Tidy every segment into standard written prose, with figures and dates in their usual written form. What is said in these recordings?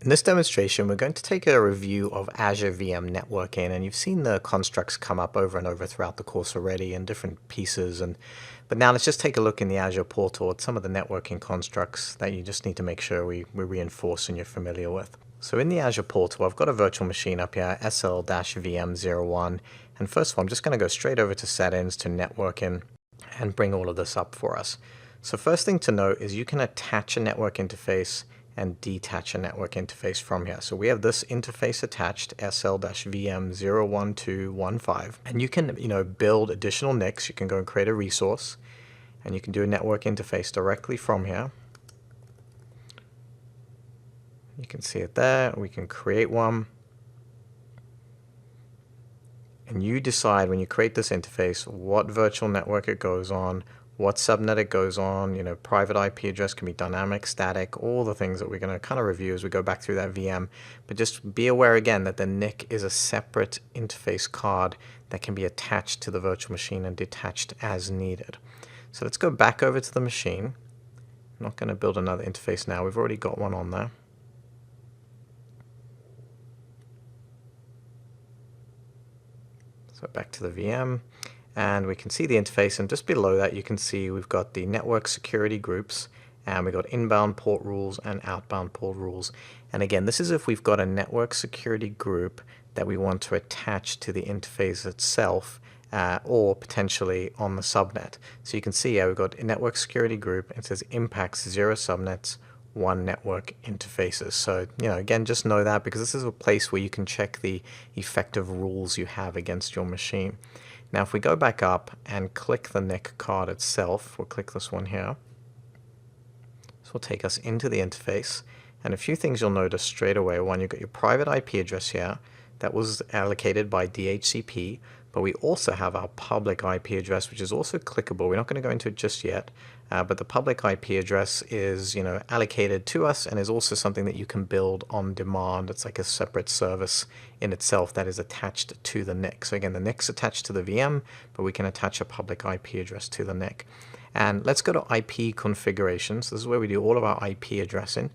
In this demonstration, we're going to take a review of Azure VM networking, and you've seen the constructs come up over and over throughout the course already in different pieces. But now let's just take a look in the Azure portal at some of the networking constructs that you just need to make sure we reinforce and you're familiar with. So in the Azure portal, I've got a virtual machine up here, SL-VM01. And first of all, I'm just going to go straight over to settings, to networking, and bring all of this up for us. So first thing to note is you can attach a network interface and detach a network interface from here. So we have this interface attached, SL-VM01215, and you can, build additional NICs. You can go and create a resource, and you can do a network interface directly from here. You can see it there. We can create one. And you decide when you create this interface what virtual network it goes on, what subnet it goes on, private IP address can be dynamic, static, all the things that we're going to kind of review as we go back through that VM. But just be aware again that the NIC is a separate interface card that can be attached to the virtual machine and detached as needed. So let's go back over to the machine. I'm not going to build another interface now. We've already got one on there. So back to the VM. And we can see the interface, and just below that you can see we've got the network security groups, and we've got inbound port rules and outbound port rules. And again, this is if we've got a network security group that we want to attach to the interface itself, or potentially on the subnet. So you can see here we've got a network security group. It says impacts 0 subnets, 1 network interfaces. So, again, just know that because this is a place where you can check the effective rules you have against your machine. Now, if we go back up and click the NIC card itself, we'll click this one here. This will take us into the interface. And a few things you'll notice straight away. One, you've got your private IP address here that was allocated by DHCP, but we also have our public IP address, which is also clickable. We're not going to go into it just yet, but the public IP address is, allocated to us and is also something that you can build on demand. It's like a separate service in itself that is attached to the NIC. So again, the NIC's attached to the VM, but we can attach a public IP address to the NIC. And let's go to IP configurations. This is where we do all of our IP addressing.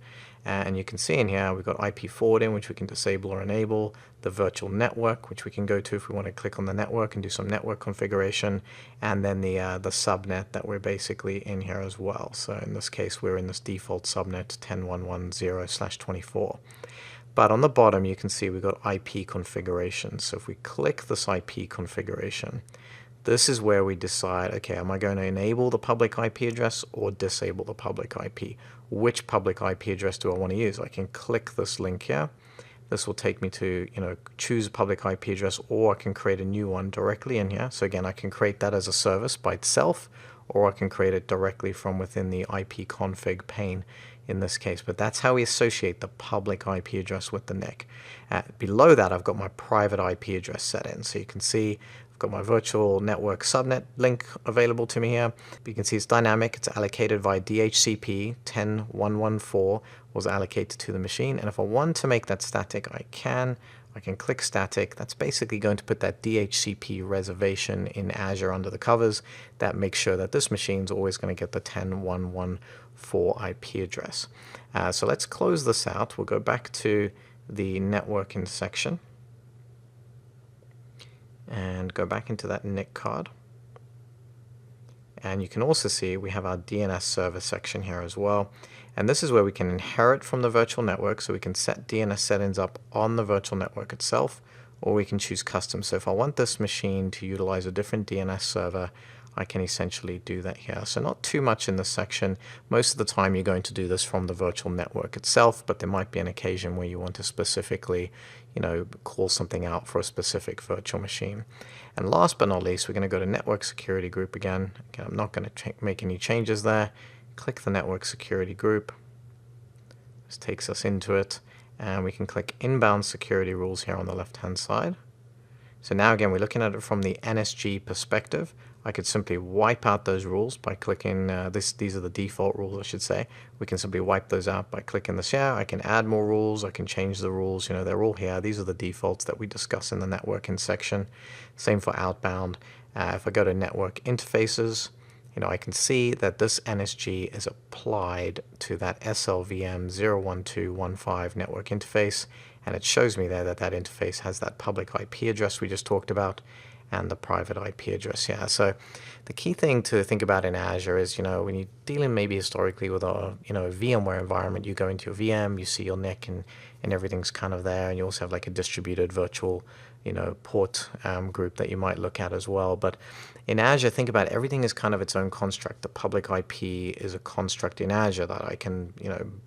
And you can see in here we've got IP forwarding, which we can disable or enable, the virtual network, which we can go to if we want to click on the network and do some network configuration, and then the subnet that we're basically in here as well. So in this case, we're in this default subnet 10.1.1.0/24. But on the bottom, you can see we've got IP configuration. So if we click this IP configuration, this is where we decide, okay, am I going to enable the public IP address or disable the public IP? Which public IP address do I want to use? I can click this link here. This will take me to, choose a public IP address, or I can create a new one directly in here. So again, I can create that as a service by itself, or I can create it directly from within the IP config pane in this case. But that's how we associate the public IP address with the NIC. Below that, I've got my private IP address set in. So you can see I've got my virtual network subnet link available to me here. You can see it's dynamic. It's allocated via DHCP 10.1.1.4 was allocated to the machine. And if I want to make that static, I can click static. That's basically going to put that DHCP reservation in Azure under the covers. That makes sure that this machine is always going to get the 10.1.1.4 IP address. So let's close this out. We'll go back to the networking section and go back into that NIC card. And you can also see we have our DNS server section here as well. And this is where we can inherit from the virtual network, so we can set DNS settings up on the virtual network itself, or we can choose custom. So if I want this machine to utilize a different DNS server, I can essentially do that here. So not too much in this section. Most of the time you're going to do this from the virtual network itself, but there might be an occasion where you want to specifically, call something out for a specific virtual machine. And last but not least, we're going to go to network security group again. Again, I'm not going to make any changes there. Click the network security group. This takes us into it, and we can click inbound security rules here on the left hand side. So now again, we're looking at it from the NSG perspective. I could simply wipe out those rules by clicking these are the default rules, I should say. We can simply wipe those out by clicking this here. I can add more rules, I can change the rules, they're all here. These are the defaults that we discuss in the networking section. Same for outbound. If I go to network interfaces, I can see that this NSG is applied to that SLVM 01215 network interface, and it shows me there that that interface has that public IP address we just talked about and the private IP address. Yeah, so the key thing to think about in Azure is, when you're dealing maybe historically with a VMware environment, you go into your VM, you see your NIC and everything's kind of there, and you also have like a distributed virtual port group that you might look at as well. But in Azure, think about everything is kind of its own construct. The public IP is a construct in Azure that I can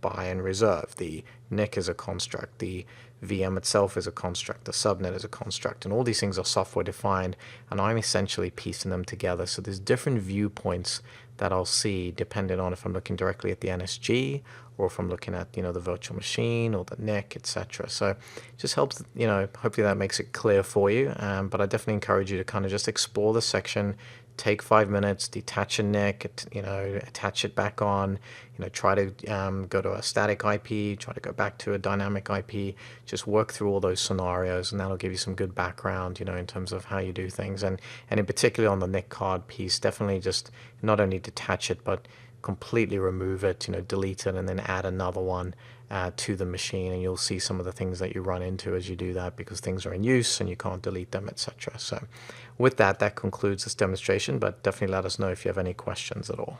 buy and reserve. The NIC is a construct. The VM itself is a construct. The subnet is a construct. And all these things are software defined, and I'm essentially piecing them together. So there's different viewpoints that I'll see depending on if I'm looking directly at the NSG or if I'm looking at the virtual machine or the NIC, etc. So it just helps, hopefully that makes it clear for you. But I definitely encourage you to kind of just explore the section, take 5 minutes, detach a NIC, attach it back on, try to go to a static IP, try to go back to a dynamic IP, just work through all those scenarios, and that'll give you some good background, in terms of how you do things. And in particular on the NIC card piece, definitely just not only detach it, but completely remove it, delete it, and then add another one to the machine, and you'll see some of the things that you run into as you do that, because things are in use and you can't delete them, etc. So with that concludes this demonstration, but definitely let us know if you have any questions at all.